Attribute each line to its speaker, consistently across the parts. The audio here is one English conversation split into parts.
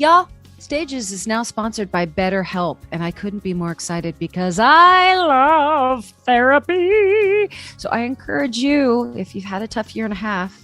Speaker 1: Y'all, Stages is now sponsored by BetterHelp, and I couldn't be more excited because I love therapy. So I encourage you, if you've had a tough year and a half,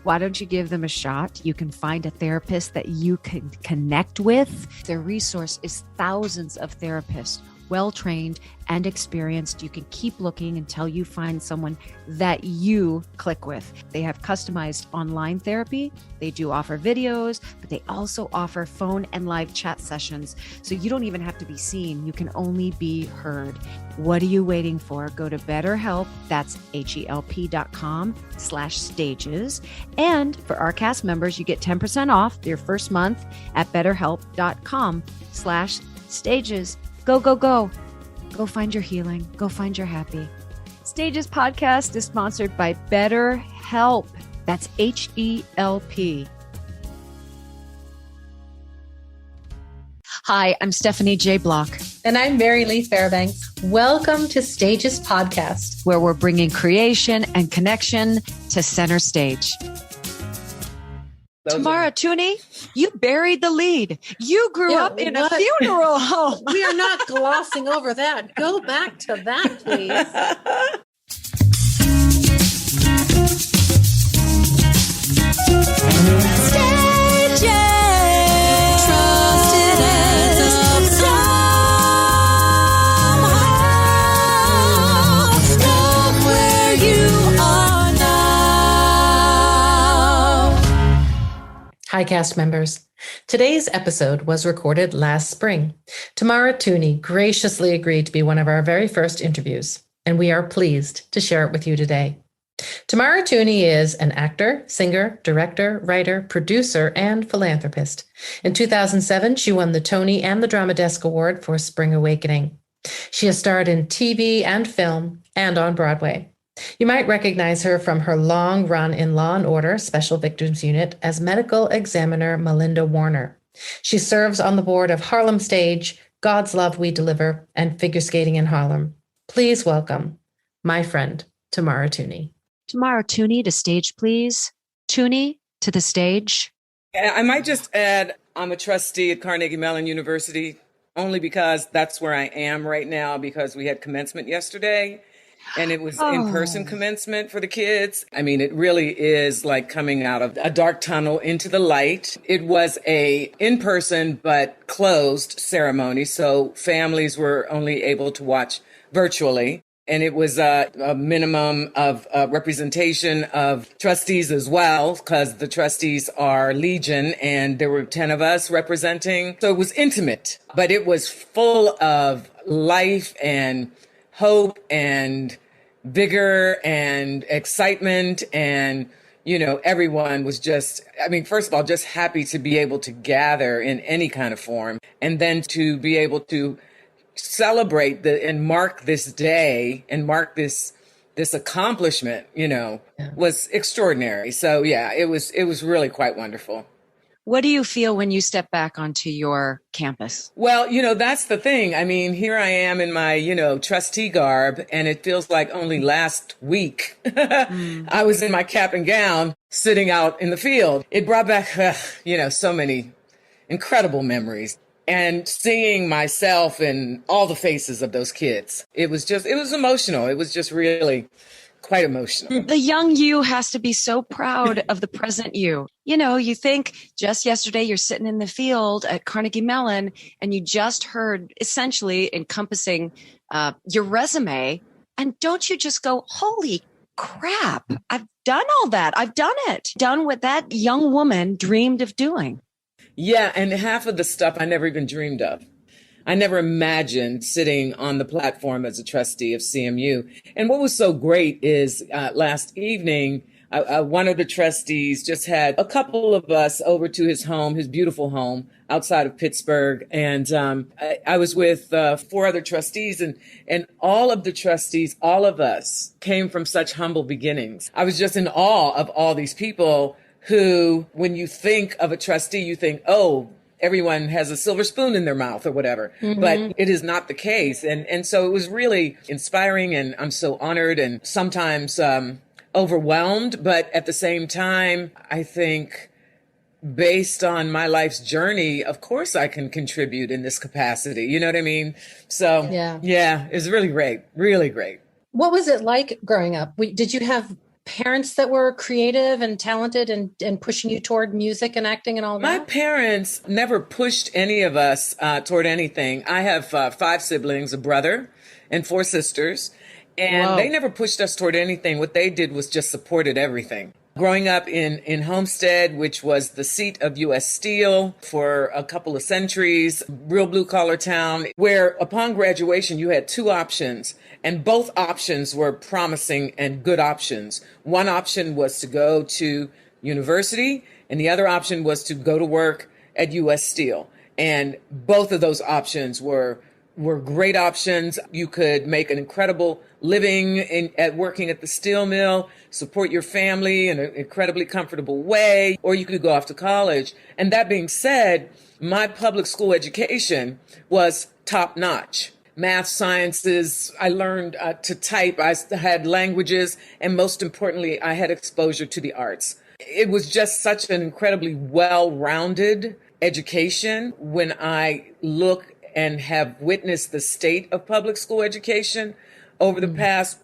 Speaker 1: why don't you give them a shot? You can find a therapist that you can connect with. Their resource is thousands of therapists, well-trained and experienced. You can keep looking until you find someone that you click with. They have customized online therapy. They do offer videos, but they also offer phone and live chat sessions. So you don't even have to be seen. You can only be heard. What are you waiting for? Go to BetterHelp. That's HELP.com/stages. And for our cast members, you get 10% off your first month at BetterHelp.com/stages. Go, go, go. Go find your healing. Go find your happy. Stages podcast is sponsored by BetterHelp. That's HELP. Hi, I'm Stephanie J. Block.
Speaker 2: And I'm Mary Lee Fairbanks. Welcome to Stages podcast,
Speaker 1: where we're bringing creation and connection to center stage. Tamara Tunie, you buried the lead. You grew up in a funeral home.
Speaker 2: We are not glossing over that. Go back to that, please.
Speaker 1: Stages. Trusted as of somehow. Look where you are now.
Speaker 2: Hi, cast members. Today's episode was recorded last spring. Tamara Tunie graciously agreed to be one of our very first interviews, and we are pleased to share it with you today. Tamara Tunie is an actor, singer, director, writer, producer, and philanthropist. In 2007, she won the Tony and the Drama Desk Award for Spring Awakening. She has starred in TV and film and on Broadway. You might recognize her from her long run in Law and Order Special Victims Unit as medical examiner Melinda Warner. She serves on the board of Harlem Stage, God's Love We Deliver, and Figure Skating in Harlem. Please welcome my friend, Tamara Tunie.
Speaker 1: Tamara Tunie to stage, please. Tunie to the stage.
Speaker 3: I might just add, I'm a trustee at Carnegie Mellon University, only because that's where I am right now, because we had commencement yesterday. And it was in-person commencement for the kids. I mean, it really is like coming out of a dark tunnel into the light. It was a in-person but closed ceremony, so families were only able to watch virtually. And it was a minimum of representation of trustees as well, because the trustees are legion, and there were 10 of us representing. So it was intimate, but it was full of life and hope and vigor and excitement. And, you know, everyone was just, I mean, first of all, just happy to be able to gather in any kind of form, and then to be able to celebrate and mark this day and mark this accomplishment, you know, was extraordinary. So yeah, it was really quite wonderful.
Speaker 1: What do you feel when you step back onto your campus?
Speaker 3: Well, you know, that's the thing. I mean, here I am in my, you know, trustee garb, and it feels like only last week I was in my cap and gown sitting out in the field. It brought back, you know, so many incredible memories. And seeing myself in all the faces of those kids, it was emotional. It was just really quite emotional.
Speaker 1: The young you has to be so proud of the present you. You know, you think just yesterday you're sitting in the field at Carnegie Mellon and you just heard essentially encompassing your resume. And don't you just go, holy crap, I've done all that. I've done it. Done what that young woman dreamed of doing.
Speaker 3: Yeah, and half of the stuff I never even dreamed of. I never imagined sitting on the platform as a trustee of CMU. And what was so great is last evening, one of the trustees just had a couple of us over to his home, his beautiful home outside of Pittsburgh. And I was with 4 other trustees, and all of the trustees, all of us came from such humble beginnings. I was just in awe of all these people who, when you think of a trustee, you think, oh, everyone has a silver spoon in their mouth or whatever, but it is not the case. And so it was really inspiring, and I'm so honored and sometimes overwhelmed. But at the same time, I think based on my life's journey, of course I can contribute in this capacity. You know what I mean? So yeah, it's really great. Really great.
Speaker 2: What was it like growing up? Did you have parents that were creative and talented and pushing you toward music and acting and all that?
Speaker 3: My parents never pushed any of us toward anything. I have 5 siblings, a brother and 4 sisters, and they never pushed us toward anything. What they did was just supported everything. Growing up in Homestead, which was the seat of U.S. Steel for a couple of centuries, real blue-collar town, where upon graduation you had 2 options, and both options were promising and good options. One option was to go to university, and the other option was to go to work at U.S. Steel. And both of those options were great options. You could make an incredible living at working at the steel mill, support your family in an incredibly comfortable way, or you could go off to college. And that being said, my public school education was top notch. Math, sciences, I learned to type, I had languages, and most importantly, I had exposure to the arts. It was just such an incredibly well-rounded education. When I look and have witnessed the state of public school education over the past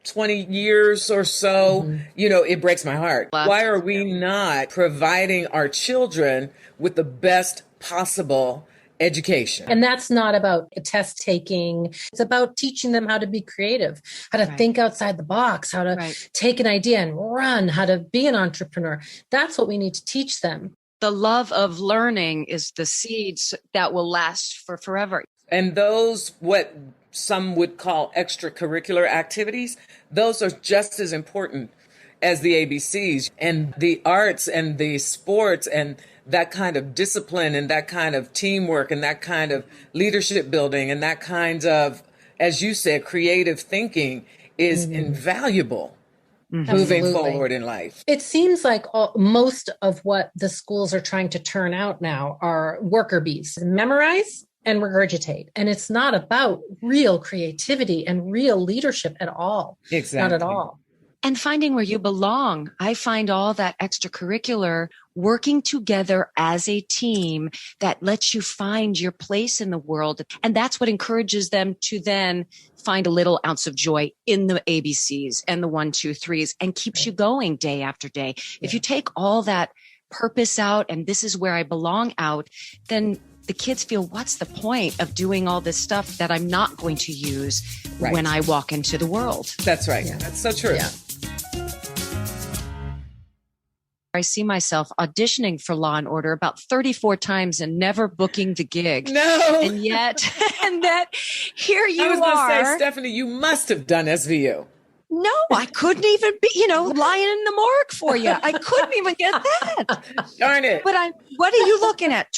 Speaker 3: 20 years or so, it breaks my heart. Why are we not providing our children with the best possible education?
Speaker 2: And that's not about test taking. It's about teaching them how to be creative, how to think outside the box, how to take an idea and run, how to be an entrepreneur. That's what we need to teach them.
Speaker 1: The love of learning is the seeds that will last for forever.
Speaker 3: And those, what some would call extracurricular activities, those are just as important as the ABCs. And the arts and the sports and that kind of discipline and that kind of teamwork and that kind of leadership building and that kind of, as you said, creative thinking is invaluable. Moving forward in life.
Speaker 2: It seems like most of what the schools are trying to turn out now are worker bees, memorize and regurgitate. And it's not about real creativity and real leadership at all.
Speaker 3: Exactly.
Speaker 2: Not at all.
Speaker 1: And finding where you belong. I find all that extracurricular working together as a team that lets you find your place in the world. And that's what encourages them to then find a little ounce of joy in the ABCs and the 1, 2, 3s and keeps you going day after day. If you take all that purpose out and this is where I belong out, then the kids feel, what's the point of doing all this stuff that I'm not going to use when I walk into the world?
Speaker 3: That's right. Yeah. That's so true. Yeah.
Speaker 1: I see myself auditioning for Law and Order about 34 times and never booking the gig.
Speaker 3: No.
Speaker 1: And yet, here you are.
Speaker 3: I was going to say, Stephanie, you must have done SVU.
Speaker 1: No, I couldn't even be, lying in the morgue for you. I couldn't even get that.
Speaker 3: Darn it.
Speaker 1: But what are you looking at?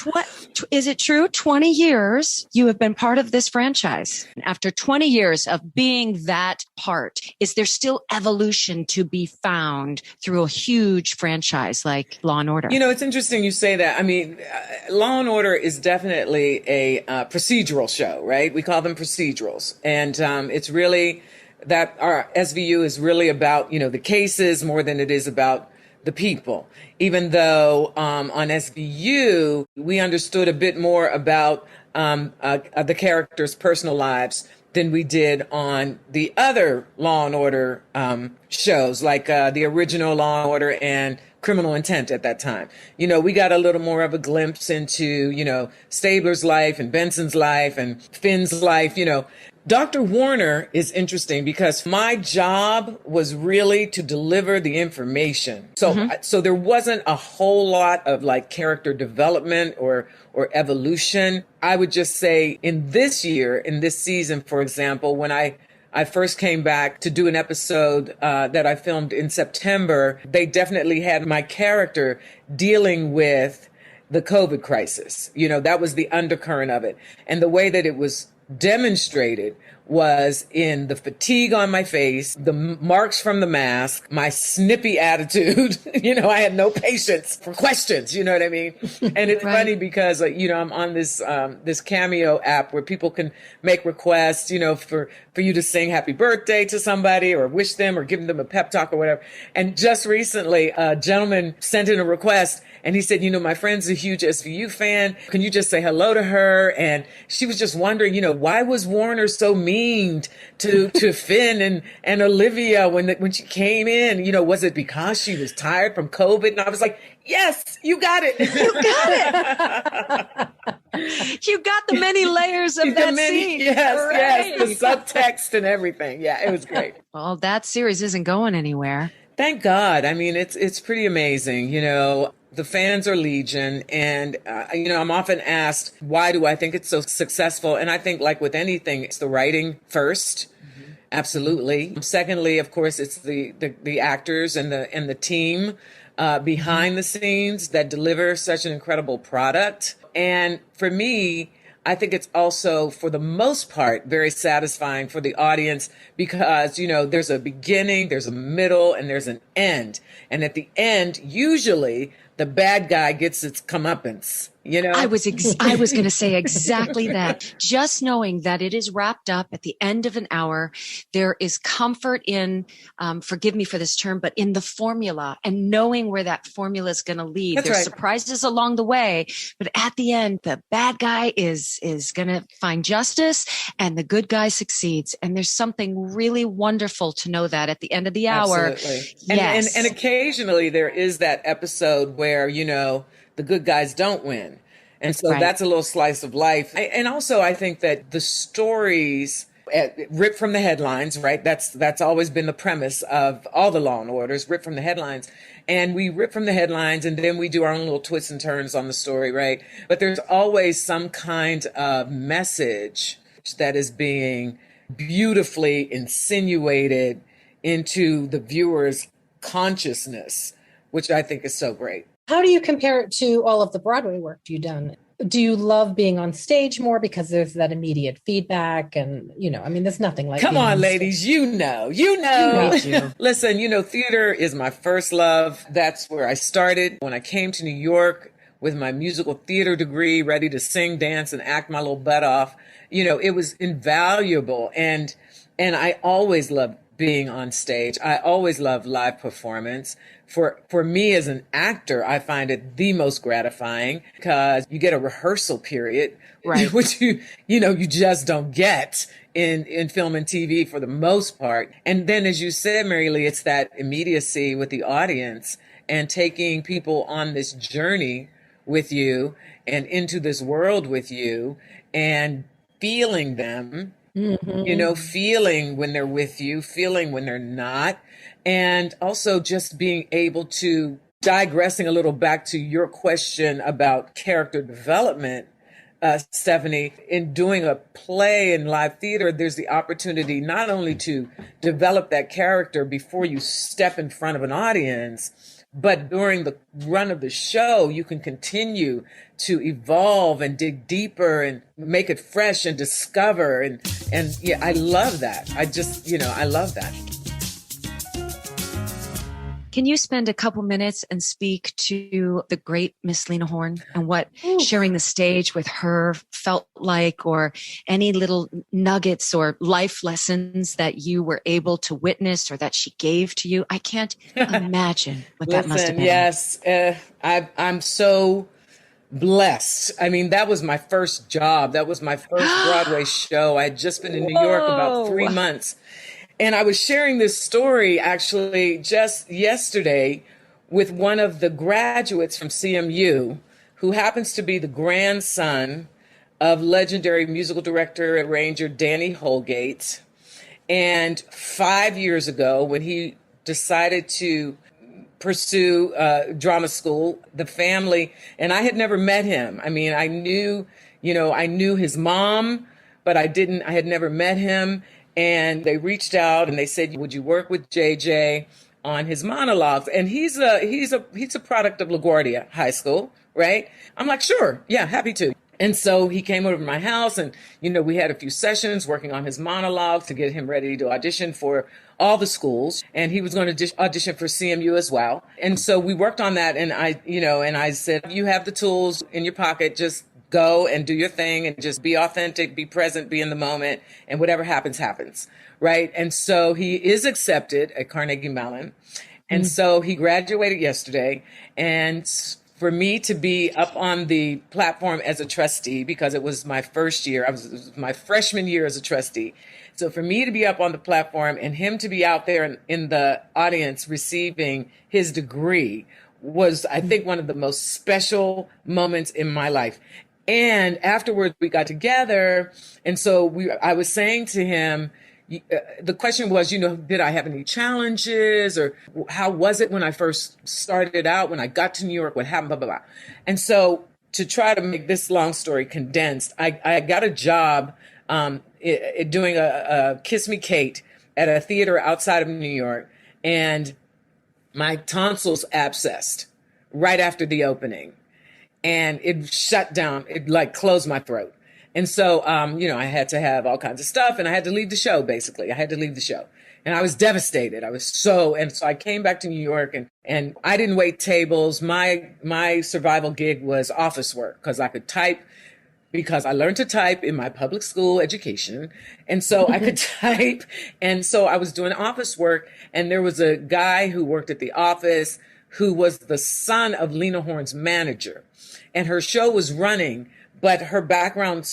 Speaker 1: Is it true? 20 years you have been part of this franchise. After 20 years of being that part, is there still evolution to be found through a huge franchise like Law and Order?
Speaker 3: It's interesting you say that. I mean, Law and Order is definitely a procedural show, right? We call them procedurals. And it's really that our SVU is really about, the cases more than it is about the people. Even though on SVU, we understood a bit more about the characters' personal lives than we did on the other Law and Order shows, like the original Law and Order and Criminal Intent at that time. We got a little more of a glimpse into, Stabler's life and Benson's life and Finn's life, Dr. Warner is interesting because my job was really to deliver the information. So there wasn't a whole lot of like character development or evolution. I would just say in this season, for example, when I first came back to do an episode that I filmed in September, they definitely had my character dealing with the COVID crisis. That was the undercurrent of it. And the way that it was demonstrated was in the fatigue on my face, the marks from the mask, my snippy attitude. I had no patience for questions. You know what I mean? And it's
Speaker 1: Right.
Speaker 3: funny because, I'm on this Cameo app where people can make requests, for you to sing happy birthday to somebody or wish them or give them a pep talk or whatever. And just recently, a gentleman sent in a request and he said, my friend's a huge SVU fan. Can you just say hello to her? And she was just wondering, why was Warner so mean to Finn and Olivia when she came in? Was it because she was tired from COVID? And I was like, yes, you got it.
Speaker 1: You got it. You got the many layers of that scene.
Speaker 3: Yes, the subtext and everything. Yeah, it was great.
Speaker 1: Well, that series isn't going anywhere.
Speaker 3: Thank God. I mean, it's pretty amazing. The fans are legion. And, I'm often asked, why do I think it's so successful? And I think, like with anything, it's the writing first. Mm-hmm. Absolutely. Secondly, of course, it's the actors and the team behind the scenes that deliver such an incredible product. And for me, I think it's also, for the most part, very satisfying for the audience because, there's a beginning, there's a middle, and there's an end. And at the end, usually the bad guy gets its comeuppance.
Speaker 1: I was going to say exactly that. Just knowing that it is wrapped up at the end of an hour, there is comfort in, forgive me for this term, but in the formula and knowing where that formula is going to lead.
Speaker 3: That's
Speaker 1: There's
Speaker 3: right.
Speaker 1: surprises along the way, but at the end, the bad guy is going to find justice and the good guy succeeds. And there's something really wonderful to know that at the end of the hour.
Speaker 3: Absolutely.
Speaker 1: Yes.
Speaker 3: And occasionally there is that episode where, the good guys don't win. And so
Speaker 1: Right.
Speaker 3: That's a little slice of life. And also I think that the stories ripped from the headlines, right? That's always been the premise of all the Law and Orders, rip from the headlines. And we rip from the headlines and then we do our own little twists and turns on the story, right? But there's always some kind of message that is being beautifully insinuated into the viewer's consciousness, which I think is so great.
Speaker 2: How do you compare it to all of the Broadway work you've done? Do you love being on stage more because there's that immediate feedback? And, there's nothing like
Speaker 3: Come
Speaker 2: being
Speaker 3: on, ladies,
Speaker 2: stage.
Speaker 3: you know. Listen, theater is my first love. That's where I started. When I came to New York with my musical theater degree, ready to sing, dance, and act my little butt off, it was invaluable. And I always loved being on stage. I always loved live performance. For me as an actor, I find it the most gratifying because you get a rehearsal period,
Speaker 1: right,
Speaker 3: which you just don't get in film and TV for the most part. And then, as you said, Mary Lee, it's that immediacy with the audience and taking people on this journey with you and into this world with you and feeling them. Mm-hmm. Feeling when they're with you, feeling when they're not. And also just being able to, digressing a little back to your question about character development, Stephanie, in doing a play in live theater, there's the opportunity not only to develop that character before you step in front of an audience, but during the run of the show, you can continue to evolve and dig deeper and make it fresh and discover. And yeah, I love that. I love that.
Speaker 1: Can you spend a couple minutes and speak to the great Miss Lena Horne and what sharing the stage with her felt like, or any little nuggets or life lessons that you were able to witness or that she gave to you? I can't imagine what that must have been.
Speaker 3: Yes, I'm so blessed. I mean, that was my first job. That was my first Broadway show. I had just been in New York about 3 months. And I was sharing this story actually just yesterday with one of the graduates from CMU, who happens to be the grandson of legendary musical director and arranger Danny Holgate. And 5 years ago, when he decided to pursue drama school, the family, and I had never met him. I mean, I knew his mom, but I had never met him. And they reached out and they said, would you work with JJ on his monologues? And he's a product of LaGuardia High School, right? I'm like, sure. Yeah, happy to. And so he came over to my house and, we had a few sessions working on his monologue to get him ready to audition for all the schools. And he was going to audition for CMU as well. And so we worked on that. And I said, you have the tools in your pocket, just go and do your thing and just be authentic, be present, be in the moment. And whatever happens, happens. Right. And so he is accepted at Carnegie Mellon. And so he graduated yesterday. And for me to be up on the platform as a trustee, because it was my first year, it was my freshman year as a trustee. So for me to be up on the platform and him to be out there in the audience receiving his degree was, I think, one of the most special moments in my life. And afterwards we got together. And so I was saying to him, the question was, did I have any challenges, or how was it when I first started out, when I got to New York, what happened, blah, blah, blah. And so to try to make this long story condensed, I got a job doing a Kiss Me Kate at a theater outside of New York. And my tonsils abscessed right after the opening. And it shut down. It closed my throat. And so, I had to have all kinds of stuff, and I had to leave the show, basically. I had to leave the show. And I was devastated. And so I came back to New York, and I didn't wait tables. My survival gig was office work, because I could type, because I learned to type in my public school education. And so I could type. And so I was doing office work, and there was a guy who worked at the office who was the son of Lena Horne's manager. And her show was running, but two of her background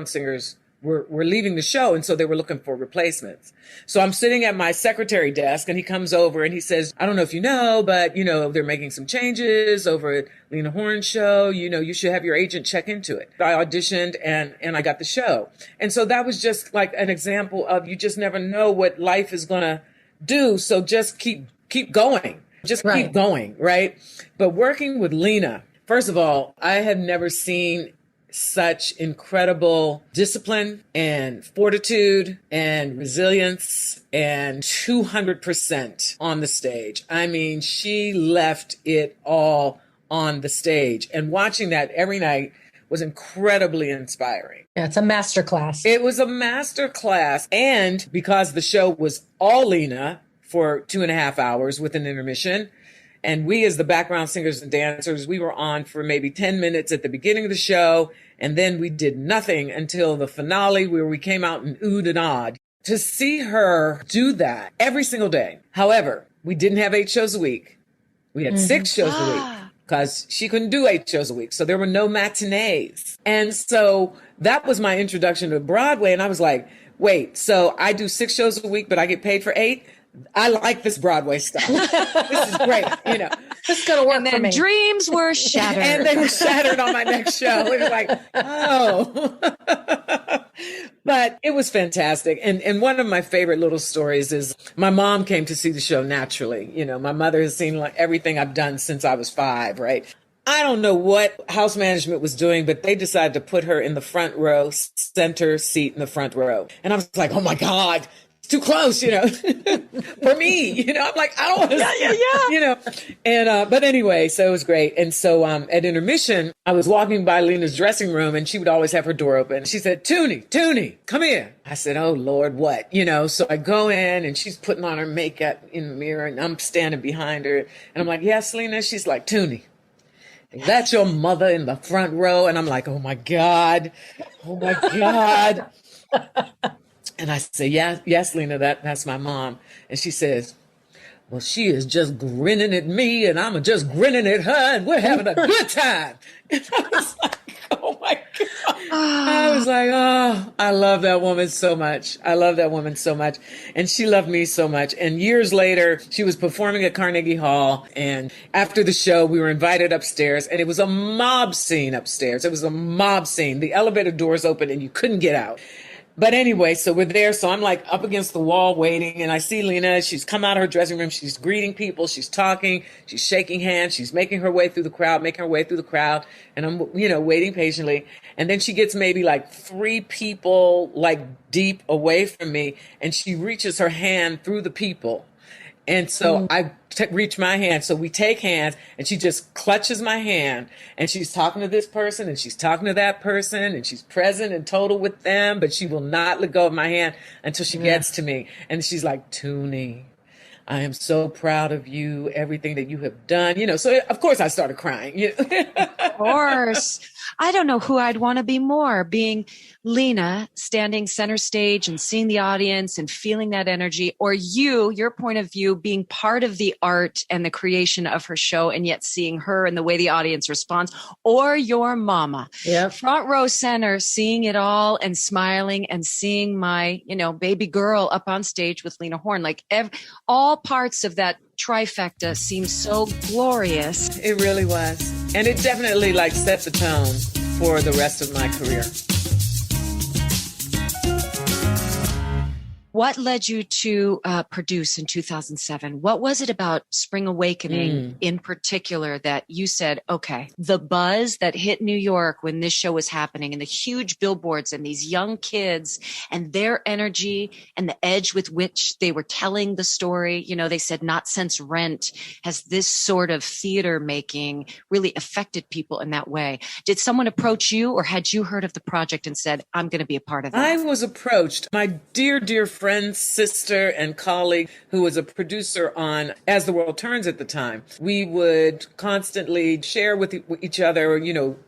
Speaker 3: singers were leaving the show. And so they were looking for replacements. So I'm sitting at my secretary desk, and he comes over and he says, I don't know if you know, but they're making some changes over at Lena Horne's show. You should have your agent check into it. I auditioned and I got the show. And so that was just like an example of, you just never know what life is going to do. So just keep going, keep going. Right. But working with Lena, first of all, I have never seen such incredible discipline and fortitude and resilience and 200% on the stage. I mean, she left it all on the stage. And watching that every night was incredibly inspiring.
Speaker 2: Yeah, it's a masterclass.
Speaker 3: It was a masterclass. And because the show was all Lena for 2.5 hours with an intermission, and we, as the background singers and dancers, we were on for maybe 10 minutes at the beginning of the show. And then we did nothing until the finale, where we came out and oohed and awed. To see her do that every single day. However, we didn't have 8 shows a week. We had 6 shows a week, because she couldn't do 8 shows a week. So there were no matinees. And so that was my introduction to Broadway. And I was like, wait, so I do 6 shows a week, but I get paid for 8? I like this Broadway stuff. This is great.
Speaker 2: This is going to work for me.
Speaker 1: Dreams were shattered.
Speaker 3: And they were shattered on my next show. It was like, oh. But it was fantastic. And one of my favorite little stories is my mom came to see the show naturally. My mother has seen everything I've done since I was 5, right? I don't know what house management was doing, but they decided to put her in the front row, center seat in the front row. And I was like, oh my God, too close, for me, I'm like, I don't want to, and, but anyway, so it was great. And so, at intermission, I was walking by Lena's dressing room, and she would always have her door open. She said, Tunie, come here. I said, oh Lord, what? So I go in, and she's putting on her makeup in the mirror, and I'm standing behind her, and I'm like, yes, Lena. She's like, Tunie, that's your mother in the front row. And I'm like, oh my God. And I say, yes, Lena, that's my mom. And she says, well, she is just grinning at me, and I'm just grinning at her, and we're having a good time. And I was like, oh my God. I was like, oh, I love that woman so much. And she loved me so much. And years later, she was performing at Carnegie Hall. And after the show, we were invited upstairs, and it was a mob scene upstairs. The elevator doors open, and you couldn't get out. But anyway, so we're there. So I'm like up against the wall waiting, and I see Lena. She's come out of her dressing room. She's greeting people. She's talking. She's shaking hands. She's making her way through the crowd. And I'm, waiting patiently. And then she gets maybe like 3 people deep away from me, and she reaches her hand through the people. And so I reach my hand. So we take hands and she just clutches my hand and she's talking to this person and she's talking to that person and she's present and total with them, but she will not let go of my hand until she gets to me. And she's like, Tunie, I am so proud of you, everything that you have done. So of course I started crying.
Speaker 1: Of course. I don't know who I'd want to be more, being Lena standing center stage and seeing the audience and feeling that energy, or your point of view, being part of the art and the creation of her show and yet seeing her and the way the audience responds, or your mama.
Speaker 2: Yep.
Speaker 1: Front row center, seeing it all and smiling and seeing my, baby girl up on stage with Lena Horne. Like all parts of that trifecta seems so glorious.
Speaker 3: It really was. And it definitely set the tone for the rest of my career.
Speaker 1: What led you to produce in 2007? What was it about Spring Awakening in particular that you said, okay, the buzz that hit New York when this show was happening and the huge billboards and these young kids and their energy and the edge with which they were telling the story, they said not since Rent has this sort of theater making really affected people in that way. Did someone approach you or had you heard of the project and said, I'm going to be a part of that?
Speaker 3: I was approached. My dear friend, sister, and colleague who was a producer on As the World Turns at the time. We would constantly share with each other,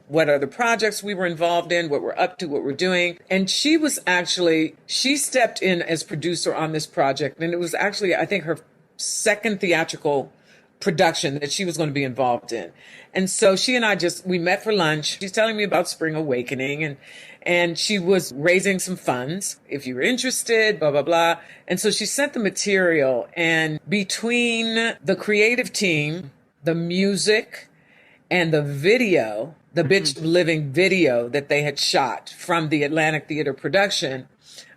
Speaker 3: what other projects we were involved in, what we're up to, what we're doing. And she stepped in as producer on this project. And it was actually, I think, her second theatrical production that she was going to be involved in. And so she and we met for lunch. She's telling me about Spring Awakening and she was raising some funds if you were interested, blah, blah, blah. And so she sent the material, and between the creative team, the music, and the video, the Bitch Living video that they had shot from the Atlantic Theater production,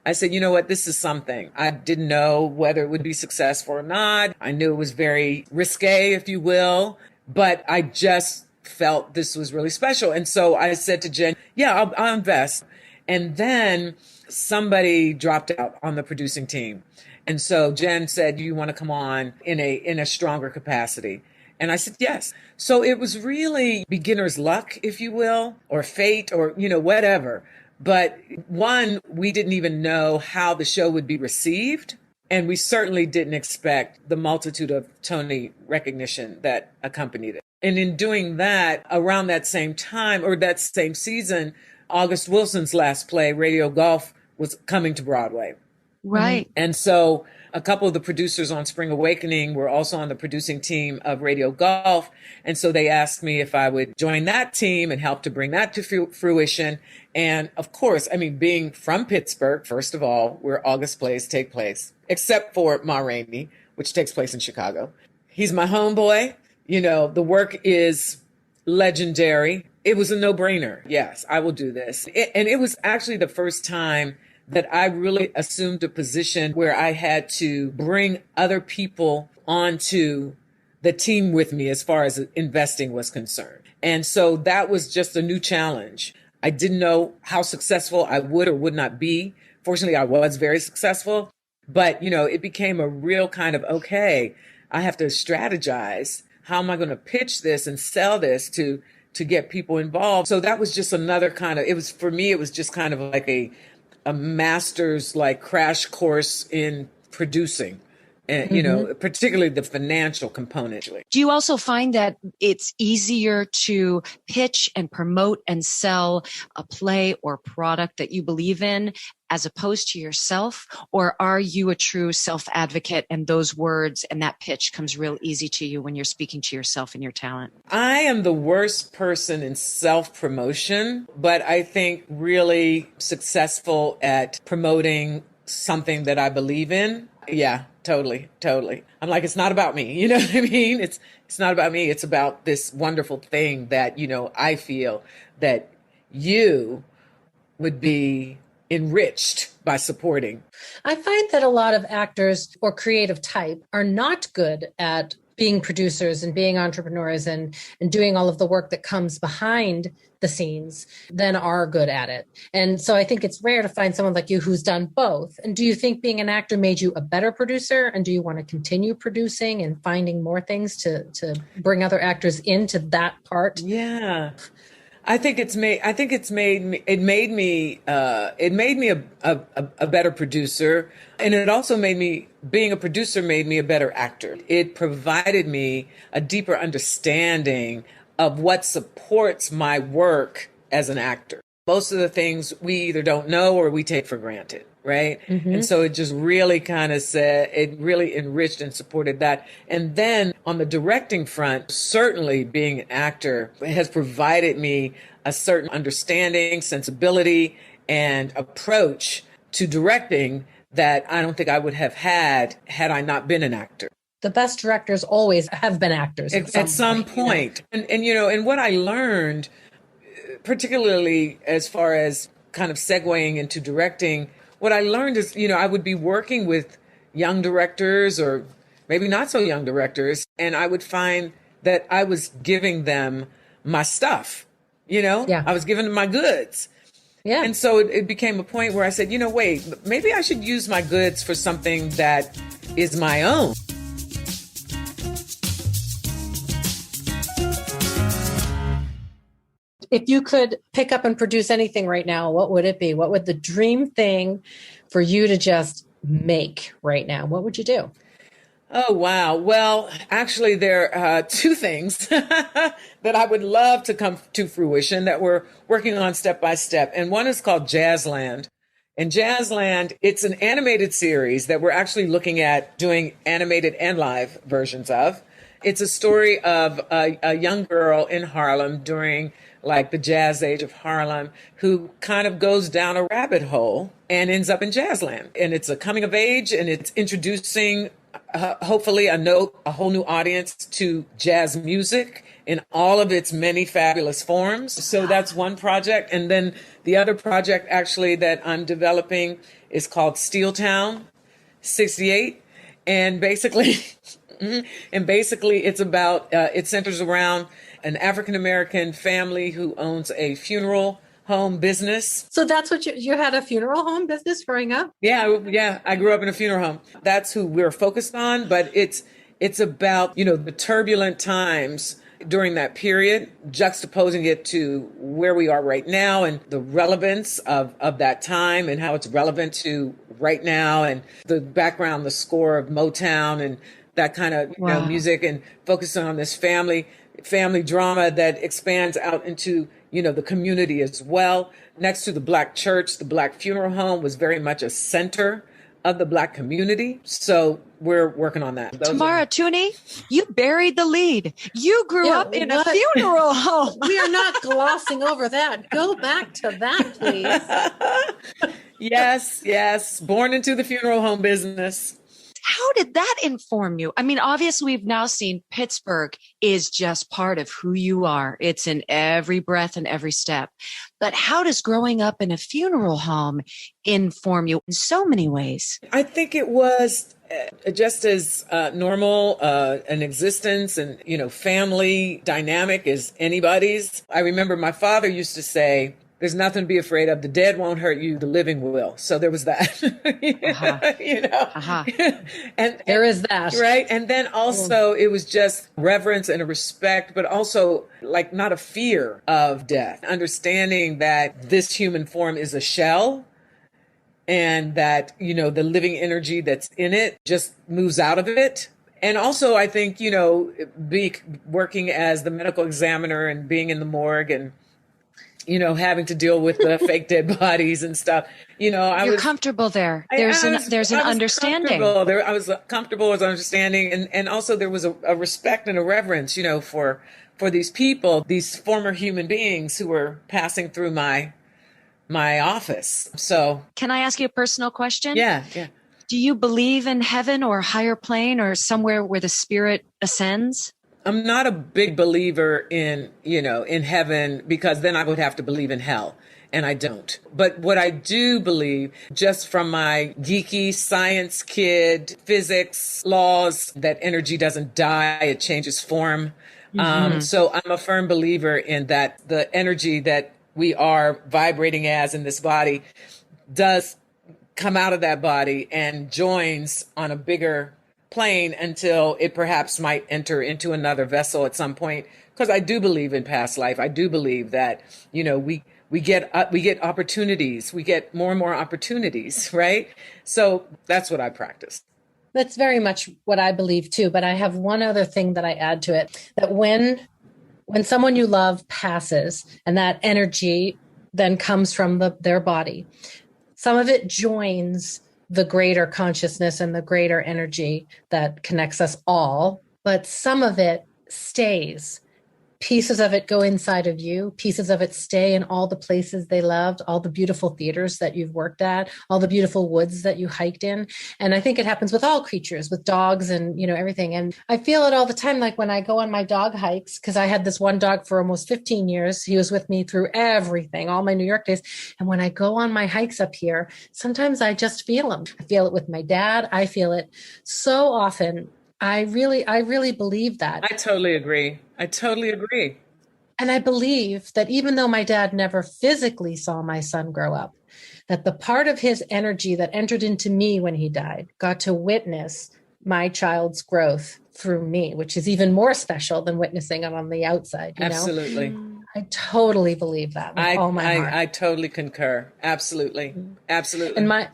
Speaker 3: I said, you know what, this is something. I didn't know whether it would be successful or not. I knew it was very risque, if you will, but I just felt this was really special. And so I said to Jen, yeah, I'll invest. And then somebody dropped out on the producing team. And so Jen said, do you want to come on in a stronger capacity? And I said, yes. So it was really beginner's luck, if you will, or fate, or, whatever. But one, we didn't even know how the show would be received. And we certainly didn't expect the multitude of Tony recognition that accompanied it. And in doing that, around that same time or that same season, August Wilson's last play, Radio Golf, was coming to Broadway.
Speaker 1: Right.
Speaker 3: And so a couple of the producers on Spring Awakening were also on the producing team of Radio Golf. And so they asked me if I would join that team and help to bring that to fruition. And of course, being from Pittsburgh, first of all, where August plays take place, except for Ma Rainey, which takes place in Chicago. He's my homeboy. The work is legendary. It was a no-brainer. Yes, I will do this. And it was actually the first time that I really assumed a position where I had to bring other people onto the team with me as far as investing was concerned. And so that was just a new challenge. I didn't know how successful I would or would not be. Fortunately, I was very successful, but it became a real kind of, okay, I have to strategize. How am I going to pitch this and sell this to get people involved? So that was just another kind of, for me, it was just kind of like a master's crash course in producing. And, particularly the financial component.
Speaker 1: Do you also find that it's easier to pitch and promote and sell a play or product that you believe in as opposed to yourself? Or are you a true self-advocate and those words and that pitch comes real easy to you when you're speaking to yourself and your talent?
Speaker 3: I am the worst person in self-promotion, but I think really successful at promoting something that I believe in. Yeah, totally. I'm like, it's not about me. You know what I mean? It's not about me. It's about this wonderful thing that, I feel that you would be enriched by supporting.
Speaker 2: I find that a lot of actors or creative type are not good at being producers and being entrepreneurs and doing all of the work that comes behind the scenes than are good at it. And so I think it's rare to find someone like you who's done both. And do you think being an actor made you a better producer? And do you want to continue producing and finding more things to bring other actors into that part?
Speaker 3: Yeah. I think it made me a better producer. And it also being a producer made me a better actor. It provided me a deeper understanding of what supports my work as an actor. Most of the things we either don't know or we take for granted, right? Mm-hmm. And so it just really it really enriched and supported that. And then on the directing front, certainly being an actor has provided me a certain understanding, sensibility, and approach to directing that I don't think I would have had I not been an actor.
Speaker 2: The best directors always have been actors
Speaker 3: at some point. You know? And what I learned, particularly as far as kind of segueing into directing, what I learned is, I would be working with young directors or maybe not so young directors, and I would find that I was giving them my stuff, Yeah. I was giving them my goods. Yeah. And so it became a point where I said, wait, maybe I should use my goods for something that is my own.
Speaker 2: If you could pick up and produce anything right now, what would it be? What would the dream thing for you to just make right now? What would you do?
Speaker 3: Oh, wow. Well, actually, there are two things that I would love to come to fruition that we're working on step by step. And one is called Jazzland. And Jazzland, it's an animated series that we're actually looking at doing animated and live versions of. It's a story of a young girl in Harlem during like the jazz age of Harlem who kind of goes down a rabbit hole and ends up in Jazzland. And it's a coming of age, and it's introducing hopefully a whole new audience to jazz music in all of its many fabulous forms. So that's one project. And then the other project actually that I'm developing is called Steel Town 68. And basically it's about, it centers around an African-American family who owns a funeral home business.
Speaker 2: So that's what you had, a funeral home business growing up?
Speaker 3: Yeah. I grew up in a funeral home. That's who we're focused on, but it's about, the turbulent times during that period, juxtaposing it to where we are right now and the relevance of that time and how it's relevant to right now, and the background, the score of Motown and that kind of music, and focusing on this family drama that expands out into, the community as well. Next to the Black church, the Black funeral home was very much a center of the Black community. So we're working on that.
Speaker 1: Tamara Tunie, you buried the lead. You grew up in a funeral home.
Speaker 2: We are not glossing over that. Go back to that, please.
Speaker 3: Yes. Born into the funeral home business.
Speaker 1: How did that inform you? I mean, obviously, we've now seen Pittsburgh is just part of who you are. It's in every breath and every step. But how does growing up in a funeral home inform you in so many ways?
Speaker 3: I think it was just as normal an existence and, family dynamic as anybody's. I remember my father used to say, there's nothing to be afraid of. The dead won't hurt you. The living will. So there was that, and there is that. Right. And then also it was just reverence and a respect, but also like not a fear of death, understanding that this human form is a shell and that, the living energy that's in it just moves out of it. And also, I think, working as the medical examiner and being in the morgue and, having to deal with the fake dead bodies and stuff.
Speaker 1: You're comfortable there. There's an understanding.
Speaker 3: I was comfortable with understanding. And also there was a respect and a reverence, for these people, these former human beings who were passing through my office. So
Speaker 1: can I ask you a personal question?
Speaker 3: Yeah.
Speaker 1: Do you believe in heaven or higher plane or somewhere where the spirit ascends?
Speaker 3: I'm not a big believer in heaven, because then I would have to believe in hell. and I don't. But what I do believe, just from my geeky science kid, physics laws, that energy doesn't die, it changes form. So I'm a firm believer in that the energy that we are vibrating as in this body does come out of that body and joins on a bigger plane until it perhaps might enter into another vessel at some point. Because I do believe in past life. I do believe that, we get opportunities. We get more and more opportunities, right? So that's what I practice.
Speaker 2: That's very much what I believe too. But I have one other thing that I add to it, that when someone you love passes and that energy then comes from their body, some of it joins the greater consciousness and the greater energy that connects us all, but some of it stays. Pieces of it go inside of you. Pieces of it stay in all the places they loved, all the beautiful theaters that you've worked at, all the beautiful woods that you hiked in. And I think it happens with all creatures, with dogs and, everything. And I feel it all the time, like when I go on my dog hikes, because I had this one dog for almost 15 years. He was with me through everything, all my New York days. And when I go on my hikes up here, sometimes I just feel him. I feel it with my dad. I feel it so often. I really believe that.
Speaker 3: I totally agree.
Speaker 2: And I believe that even though my dad never physically saw my son grow up, that the part of his energy that entered into me when he died got to witness my child's growth through me, which is even more special than witnessing it on the outside.
Speaker 3: Absolutely.
Speaker 2: I totally believe that with all my heart.
Speaker 3: I totally concur. Absolutely. Absolutely.
Speaker 2: And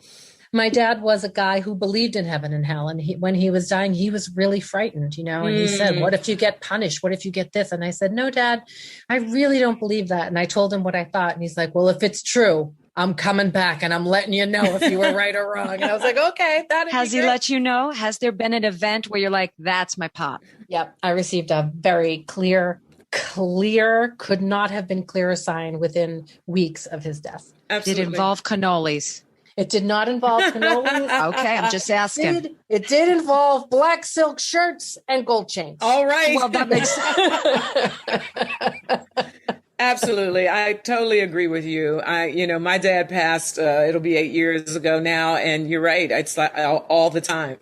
Speaker 2: my dad was a guy who believed in heaven and hell. And when he was dying, he was really frightened, and he said, what if you get punished? What if you get this? And I said, no, Dad, I really don't believe that. And I told him what I thought. And he's like, well, if it's true, I'm coming back and I'm letting you know if you were right or wrong. And I was like, okay.
Speaker 1: Has he let you know? Has there been an event where you're like, that's my pop?
Speaker 2: Yep. I received a very clear, could not have been clearer sign within weeks of his death.
Speaker 3: Absolutely.
Speaker 1: Did it involve cannolis?
Speaker 2: It did not involve cannolis.
Speaker 1: Okay, I'm just asking.
Speaker 2: It did involve black silk shirts and gold chains.
Speaker 3: All right.
Speaker 1: Well, that makes sense.
Speaker 3: Absolutely. I totally agree with you. My dad passed, it'll be 8 years ago now. And you're right. It's like all the time.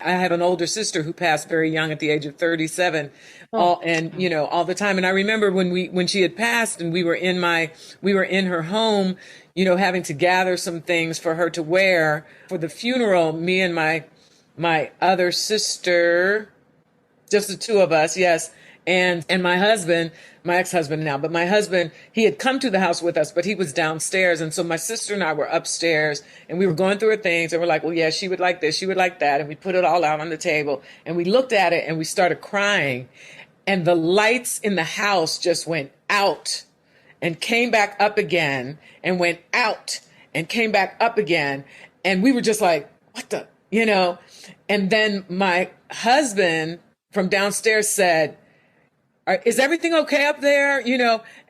Speaker 3: I have an older sister who passed very young at the age of 37. All the time. And I remember when she had passed and we were in her home, having to gather some things for her to wear for the funeral, me and my other sister, just the two of us. Yes. And my husband, my ex-husband now, but my husband, he had come to the house with us, but he was downstairs. And so my sister and I were upstairs and we were going through her things and we're like, well, yeah, she would like this, she would like that. And we put it all out on the table and we looked at it and we started crying. And the lights in the house just went out and came back up again and went out and came back up again. And we were just like, what the, And then my husband from downstairs said, is everything okay up there?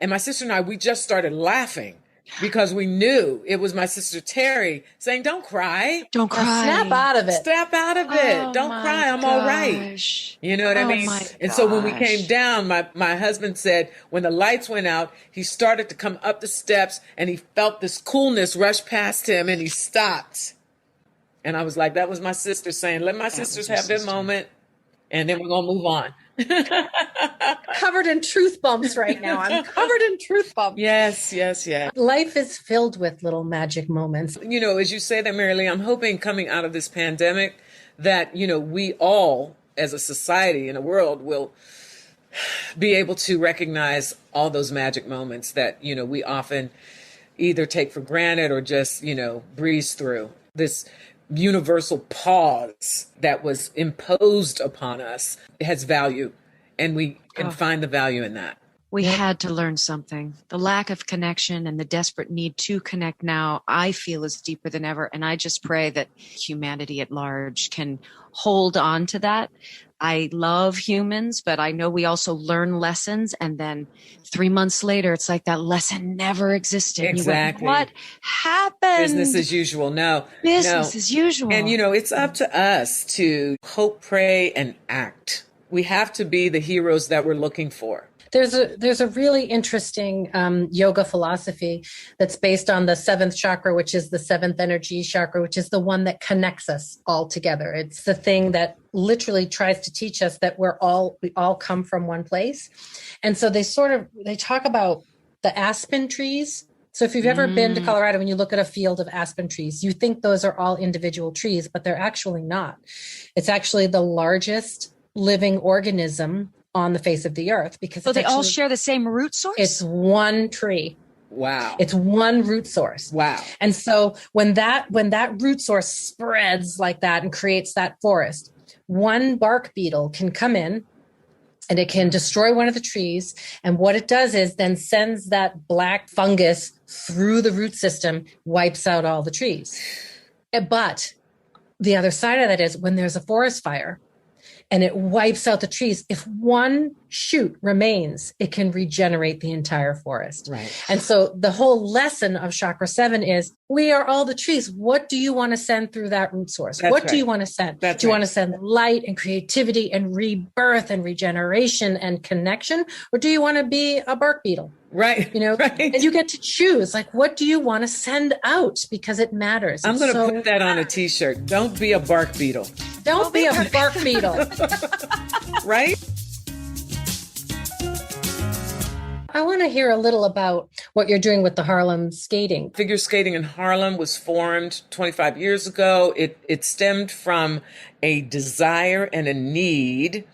Speaker 3: And my sister and I, we just started laughing because we knew it was my sister Terry saying, don't cry.
Speaker 1: Don't cry.
Speaker 2: Snap out of it.
Speaker 3: Snap out of it. Don't cry. I'm all right. You know what I mean? And so when we came down, my husband said when the lights went out, he started to come up the steps and he felt this coolness rush past him and he stopped. And I was like, that was my sister saying, let my sisters have their moment and then we're going to move on.
Speaker 2: Covered in truth bumps right now. I'm covered in truth bumps.
Speaker 3: Yes.
Speaker 2: Life is filled with little magic moments.
Speaker 3: As you say that, Mary Lee, I'm hoping coming out of this pandemic that, we all as a society and a world will be able to recognize all those magic moments that, we often either take for granted or just, breeze through. This universal pause that was imposed upon us has value, and we can find the value in that.
Speaker 1: We had to learn something. The lack of connection and the desperate need to connect now, I feel, is deeper than ever. And I just pray that humanity at large can hold on to that. I love humans, but I know we also learn lessons. And then 3 months later, it's like that lesson never existed.
Speaker 3: Exactly.
Speaker 1: What happened?
Speaker 3: Business as usual. No.
Speaker 1: Business as usual.
Speaker 3: And, it's up to us to hope, pray, and act. We have to be the heroes that we're looking for.
Speaker 2: There's a really interesting yoga philosophy that's based on the seventh chakra, which is the seventh energy chakra, which is the one that connects us all together. It's the thing that literally tries to teach us that we all come from one place. And so they talk about the aspen trees. So if you've ever been to Colorado, when you look at a field of aspen trees, you think those are all individual trees, but they're actually not. It's actually the largest living organism on the face of the earth, because
Speaker 1: so they all share the same root source.
Speaker 2: It's one tree.
Speaker 3: Wow.
Speaker 2: It's one root source.
Speaker 3: Wow.
Speaker 2: And so when that root source spreads like that and creates that forest, one bark beetle can come in and it can destroy one of the trees. And what it does is then sends that black fungus through the root system, wipes out all the trees. But the other side of that is when there's a forest fire and it wipes out the trees, if one shoot remains, it can regenerate the entire forest.
Speaker 3: Right.
Speaker 2: And so the whole lesson of Chakra 7 is we are all the trees. What do you want to send through that root source?
Speaker 3: That's
Speaker 2: what
Speaker 3: right.
Speaker 2: do you want to send?
Speaker 3: That's
Speaker 2: do you
Speaker 3: right.
Speaker 2: want to send light and creativity and rebirth and regeneration and connection? Or do you want to be a bark beetle?
Speaker 3: Right. Right.
Speaker 2: And you get to choose, like, what do you want to send out? Because it matters.
Speaker 3: I'm going to put that on a t-shirt. Don't be a bark beetle.
Speaker 2: Don't be a bark beetle.
Speaker 3: Right?
Speaker 2: I want to hear a little about what you're doing with the Harlem skating.
Speaker 3: Figure skating in Harlem was formed 25 years ago. It stemmed from a desire and a need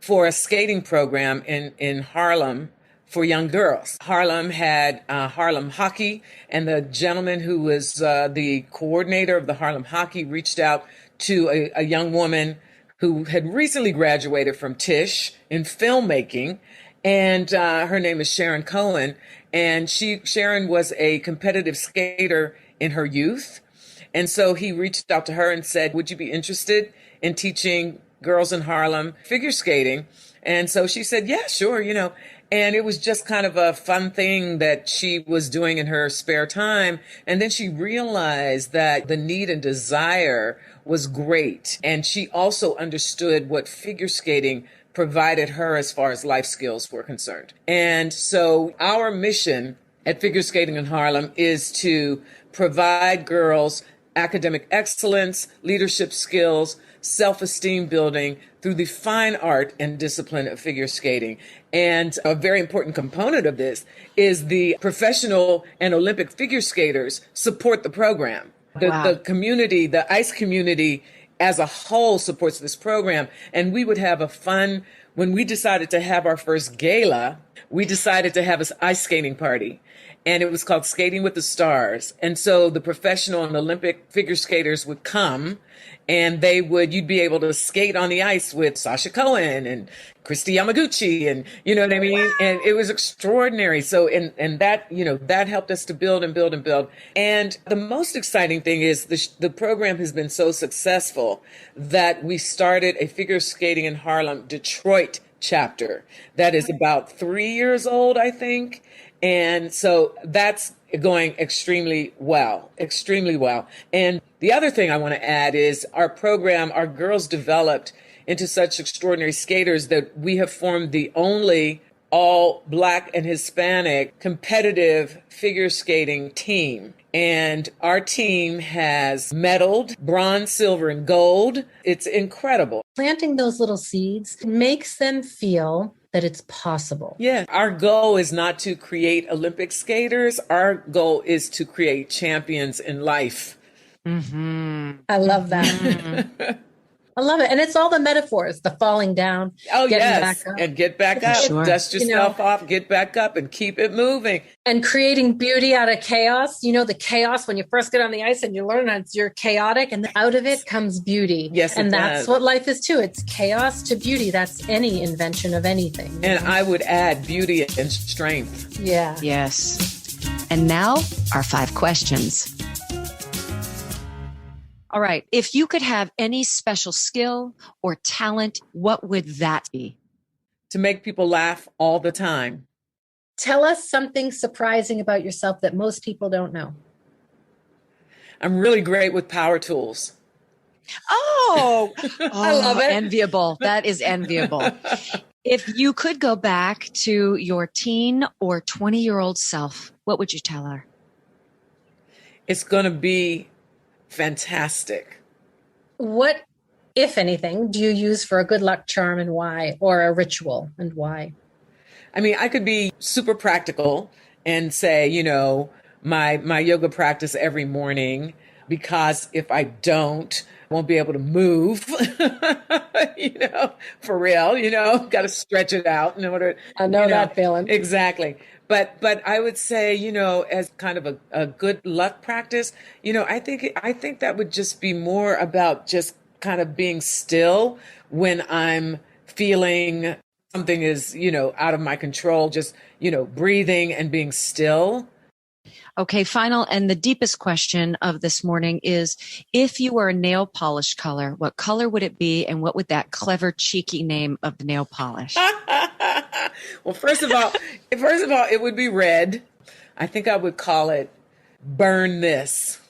Speaker 3: for a skating program in Harlem for young girls. Harlem had Harlem hockey, and the gentleman who was the coordinator of the Harlem hockey reached out to a young woman who had recently graduated from Tisch in filmmaking. And her name is Sharon Cohen. And Sharon was a competitive skater in her youth. And so he reached out to her and said, would you be interested in teaching girls in Harlem figure skating? And so she said, yeah, sure, And it was just kind of a fun thing that she was doing in her spare time. And then she realized that the need and desire was great. And she also understood what figure skating provided her as far as life skills were concerned. And so our mission at Figure Skating in Harlem is to provide girls academic excellence, leadership skills, self-esteem building through the fine art and discipline of figure skating. And a very important component of this is the professional and Olympic figure skaters support the program. The community, the ice community as a whole supports this program. And we would have when we decided to have our first gala, we decided to have an ice skating party. And it was called Skating with the Stars. And so the professional and Olympic figure skaters would come, and you'd be able to skate on the ice with Sasha Cohen and Christy Yamaguchi, and you know what I mean? Wow. And it was extraordinary. So, and that, that helped us to build and build and build. And the most exciting thing is the program has been so successful that we started a figure skating in Harlem Detroit chapter that is about 3 years old, I think. And so that's going extremely well. And the other thing I want to add is our girls developed into such extraordinary skaters that we have formed the only all Black and Hispanic competitive figure skating team. And our team has medaled bronze, silver, and gold. It's incredible.
Speaker 2: Planting those little seeds makes them feel that it's possible.
Speaker 3: Yeah. Our goal is not to create Olympic skaters. Our goal is to create champions in life.
Speaker 1: Mm-hmm.
Speaker 2: I love that. I love it. And it's all the metaphors, the falling down.
Speaker 3: Oh,
Speaker 2: yes. Back up.
Speaker 3: And get back up.
Speaker 1: Sure.
Speaker 3: Dust yourself off, get back up and keep it moving.
Speaker 2: And creating beauty out of chaos. The chaos when you first get on the ice and you learn that you're chaotic, and out of it comes beauty.
Speaker 3: Yes,
Speaker 2: and that's
Speaker 3: does.
Speaker 2: what life is too. It's chaos to beauty. That's any invention of anything.
Speaker 3: And I would add beauty and strength.
Speaker 2: Yeah.
Speaker 1: Yes. And now our 5 questions. All right. If you could have any special skill or talent, what would that be?
Speaker 3: To make people laugh all the time.
Speaker 2: Tell us something surprising about yourself that most people don't know.
Speaker 3: I'm really great with power tools.
Speaker 1: Oh,
Speaker 2: I love it.
Speaker 1: Enviable. That is enviable. If you could go back to your teen or 20-year-old self, what would you tell her?
Speaker 3: It's going to be fantastic.
Speaker 2: What, if anything, do you use for a good luck charm and why, or a ritual and why?
Speaker 3: I mean, I could be super practical and say, my yoga practice every morning, because if I don't, I won't be able to move, for real, got to stretch it out in order.
Speaker 2: I know that feeling.
Speaker 3: Exactly. But I would say, as kind of a good luck practice, I think that would just be more about just kind of being still when I'm feeling something is, out of my control, just, breathing and being still.
Speaker 1: Okay, final and the deepest question of this morning is, if you were a nail polish color, what color would it be, and what would that clever, cheeky name of the nail polish?
Speaker 3: Well, first of all, it would be red. I think I would call it Burn This.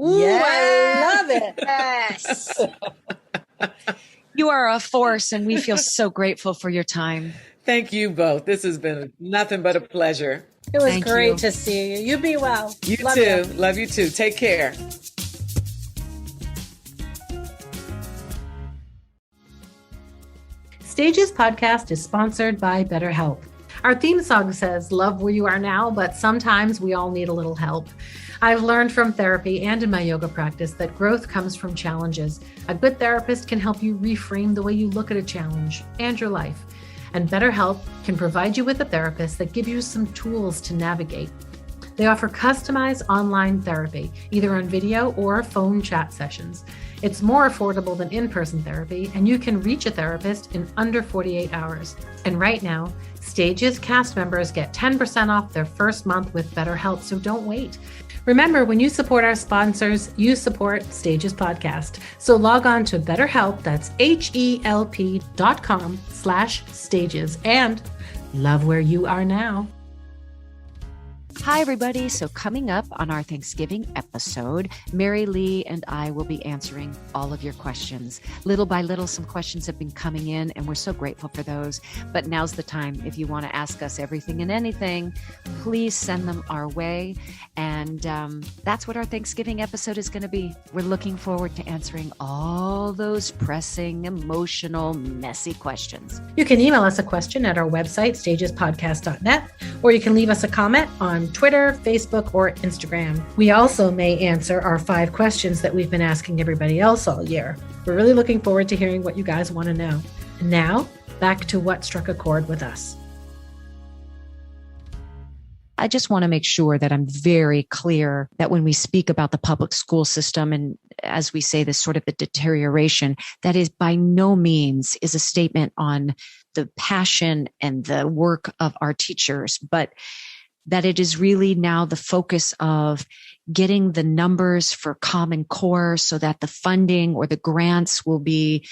Speaker 2: Ooh, yes. I love it.
Speaker 1: Yes. You are a force, and we feel so grateful for your time.
Speaker 3: Thank you both. This has been nothing but a pleasure.
Speaker 2: It was great to see you. You be well.
Speaker 3: You too. Love you too. Take care.
Speaker 2: Stages podcast is sponsored by BetterHelp. Our theme song says, "Love where you are now," but sometimes we all need a little help. I've learned from therapy and in my yoga practice that growth comes from challenges. A good therapist can help you reframe the way you look at a challenge and your life. And BetterHelp can provide you with a therapist that gives you some tools to navigate. They offer customized online therapy, either on video or phone chat sessions. It's more affordable than in-person therapy, and you can reach a therapist in under 48 hours. And right now, Stages cast members get 10% off their first month with BetterHelp, so don't wait. Remember, when you support our sponsors, you support Stages Podcast. So log on to BetterHelp, that's HELP.com/stages, and love where you are now.
Speaker 1: Hi, everybody. So coming up on our Thanksgiving episode, Mary Lee and I will be answering all of your questions. Little by little, some questions have been coming in, and we're so grateful for those. But now's the time. If you want to ask us everything and anything, please send them our way. And that's what our Thanksgiving episode is going to be. We're looking forward to answering all those pressing, emotional, messy questions.
Speaker 2: You can email us a question at our website, stagespodcast.net, or you can leave us a comment on Twitter, Facebook, or Instagram. We also may answer our 5 questions that we've been asking everybody else all year. We're really looking forward to hearing what you guys want to know. And now, back to what struck a chord with us.
Speaker 1: I just want to make sure that I'm very clear that when we speak about the public school system, and as we say, this sort of the deterioration, that is by no means is a statement on the passion and the work of our teachers, but that it is really now the focus of getting the numbers for Common Core so that the funding or the grants will be,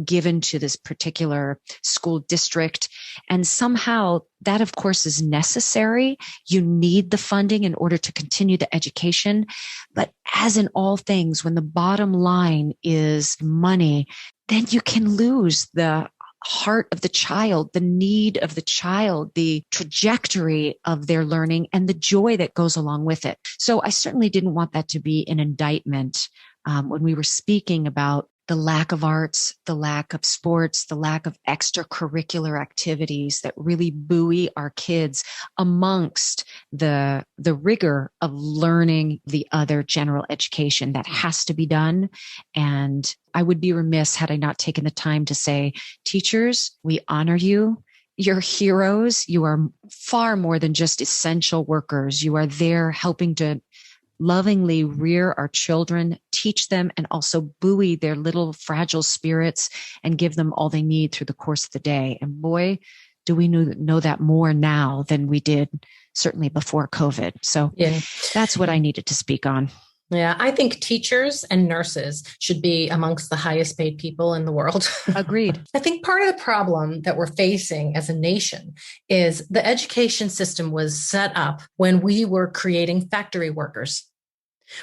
Speaker 1: given to this particular school district. And somehow that, of course, is necessary. You need the funding in order to continue the education. But as in all things, when the bottom line is money, then you can lose the heart of the child, the need of the child, the trajectory of their learning, and the joy that goes along with it. So I certainly didn't want that to be an indictment when we were speaking about the lack of arts, the lack of sports, the lack of extracurricular activities that really buoy our kids amongst the rigor of learning the other general education that has to be done. And I would be remiss had I not taken the time to say, teachers, we honor you. You're heroes. You are far more than just essential workers. You are there helping to lovingly rear our children, teach them, and also buoy their little fragile spirits and give them all they need through the course of the day. And boy, do we know that more now than we did certainly before COVID. So that's what I needed to speak on.
Speaker 2: Yeah, I think teachers and nurses should be amongst the highest paid people in the world.
Speaker 1: Agreed.
Speaker 2: I think part of the problem that we're facing as a nation is the education system was set up when we were creating factory workers,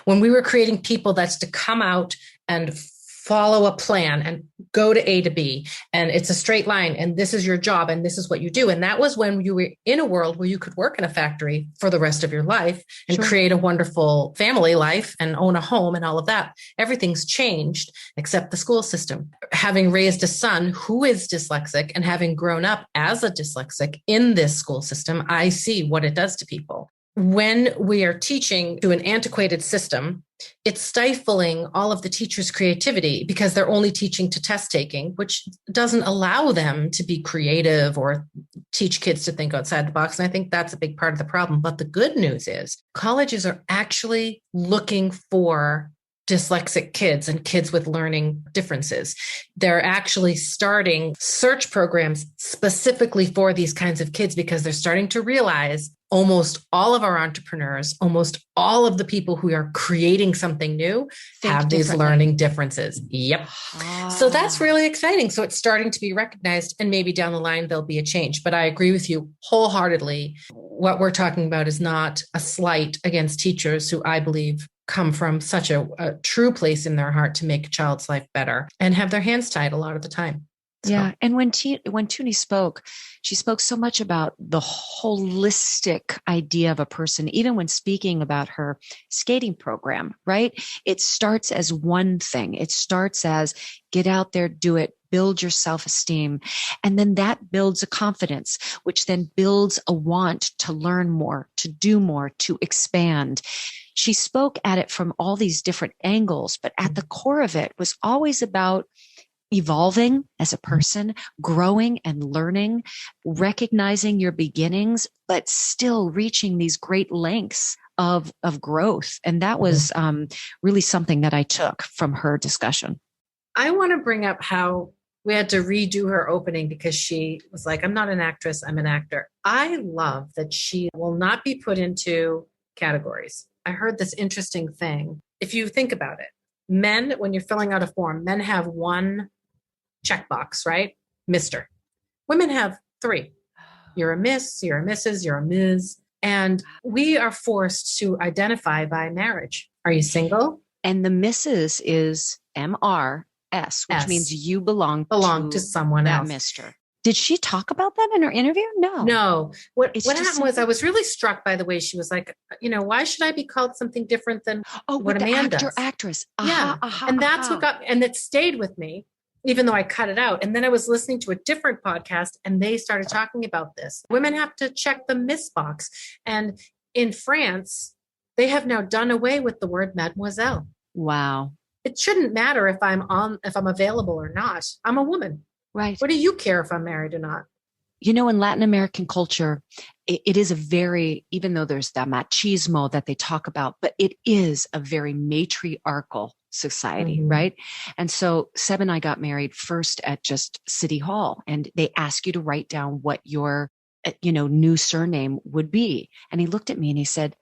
Speaker 2: when we were creating people that's to come out and follow a plan and go to A to B, and it's a straight line, and this is your job, and this is what you do. And that was when you were in a world where you could work in a factory for the rest of your life and create a wonderful family life and own a home and all of that. Everything's changed except the school system. Having raised a son who is dyslexic and having grown up as a dyslexic in this school system, I see what it does to people. When we are teaching to an antiquated system, it's stifling all of the teachers' creativity because they're only teaching to test taking, which doesn't allow them to be creative or teach kids to think outside the box. And I think that's a big part of the problem. But the good news is colleges are actually looking for dyslexic kids and kids with learning differences. They're actually starting search programs specifically for these kinds of kids because they're starting to realize almost all of our entrepreneurs, almost all of the people who are creating something new have these learning differences. Yep. So that's really exciting. So it's starting to be recognized, and maybe down the line, there'll be a change. But I agree with you wholeheartedly. What we're talking about is not a slight against teachers who I believe come from such a true place in their heart to make a child's life better and have their hands tied a lot of the time. So.
Speaker 1: Yeah. And when Tunie spoke, she spoke so much about the holistic idea of a person, even when speaking about her skating program, right? It starts as one thing. It starts as get out there, do it, build your self-esteem. And then that builds a confidence, which then builds a want to learn more, to do more, to expand. She spoke at it from all these different angles, but at the core of it was always about evolving as a person, growing and learning, recognizing your beginnings, but still reaching these great lengths of growth. And that was really something that I took from her discussion.
Speaker 2: I want to bring up how we had to redo her opening because she was like, I'm not an actress, I'm an actor. I love that she will not be put into categories. I heard this interesting thing. If you think about it, men, when you're filling out a form, men have one checkbox, right? Mr. Women have three. You're a miss, you're a Mrs., you're a Ms. And we are forced to identify by marriage. Are you single?
Speaker 1: And the Mrs. is MRS, which means you belong to someone else. Mister. Did she talk about that in her interview?
Speaker 2: No. What happened was I was really struck by the way she was like, why should I be called something different than what a man does?
Speaker 1: Actress.
Speaker 2: And that's what it stayed with me, even though I cut it out. And then I was listening to a different podcast and they started talking about this. Women have to check the miss box. And in France, they have now done away with the word mademoiselle.
Speaker 1: Wow.
Speaker 2: It shouldn't matter if I'm available or not. I'm a woman.
Speaker 1: Right.
Speaker 2: What do you care if I'm married or not?
Speaker 1: In Latin American culture, it is a very, even though there's that machismo that they talk about, but it is a very matriarchal society, right? And so Seb and I got married first at just City Hall, and they ask you to write down what your, new surname would be. And he looked at me and he said,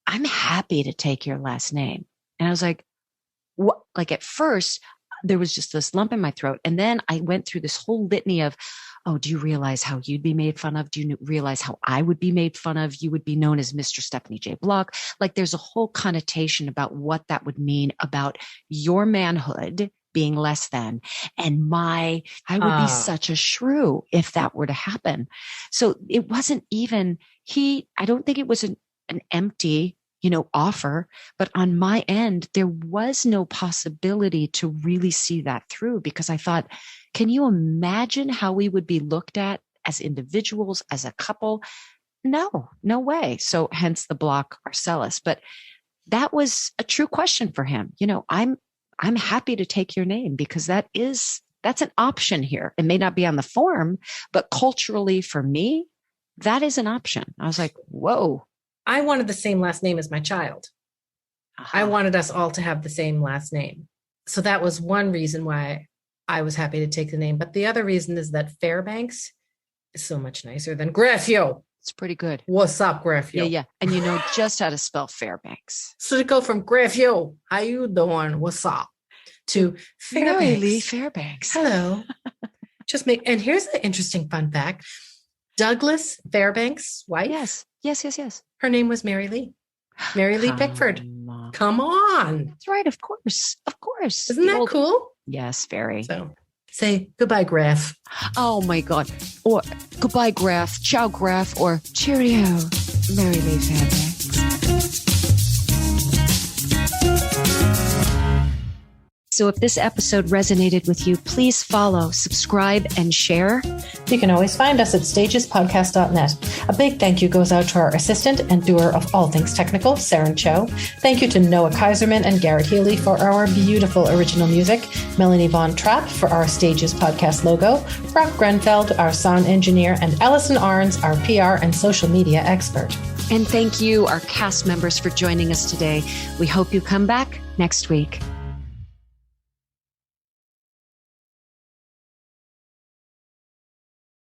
Speaker 1: I'm happy to take your last name. And I was like, what? Like at first, there was just this lump in my throat. And then I went through this whole litany of, oh, do you realize how you'd be made fun of? Do you realize how I would be made fun of? You would be known as Mr. Stephanie J. Block. Like there's a whole connotation about what that would mean about your manhood being less than. And I would be such a shrew if that were to happen. So it wasn't even I don't think it was an empty offer, but on my end, there was no possibility to really see that through because I thought, can you imagine how we would be looked at as individuals, as a couple? No way. So hence the Block Marcellus. But that was a true question for him. I'm happy to take your name because that's an option here. It may not be on the form, but culturally for me, that is an option. I was like, whoa.
Speaker 2: I wanted the same last name as my child. I wanted us all to have the same last name. So that was one reason why I was happy to take the name. But the other reason is that Fairbanks is so much nicer than Graffio.
Speaker 1: It's pretty good.
Speaker 2: What's up, Graffio?
Speaker 1: Yeah. And you know just how to spell Fairbanks.
Speaker 2: So to go from Graffio, how you doing? What's up? To Fairbanks.
Speaker 1: Mary Lee Fairbanks.
Speaker 2: Hello. And here's an interesting fun fact. Douglas Fairbanks' wife.
Speaker 1: Yes.
Speaker 2: Her name was Mary Lee. Mary Lee Pickford. Come on.
Speaker 1: That's right. Of course.
Speaker 2: Isn't that cool?
Speaker 1: Yes, very.
Speaker 2: So say goodbye, Graf.
Speaker 1: Oh my God. Or goodbye, Graf. Ciao, Graf. Or cheerio. Mary Lee Fairbanks. So if this episode resonated with you, please follow, subscribe, and share.
Speaker 2: You can always find us at stagespodcast.net. A big thank you goes out to our assistant and doer of all things technical, Saren Cho. Thank you to Noah Kaiserman and Garrett Healy for our beautiful original music, Melanie Von Trapp for our Stages Podcast logo, Brock Grenfeld, our sound engineer, and Allison Arns, our PR and social media expert.
Speaker 1: And thank you, our cast members, for joining us today. We hope you come back next week.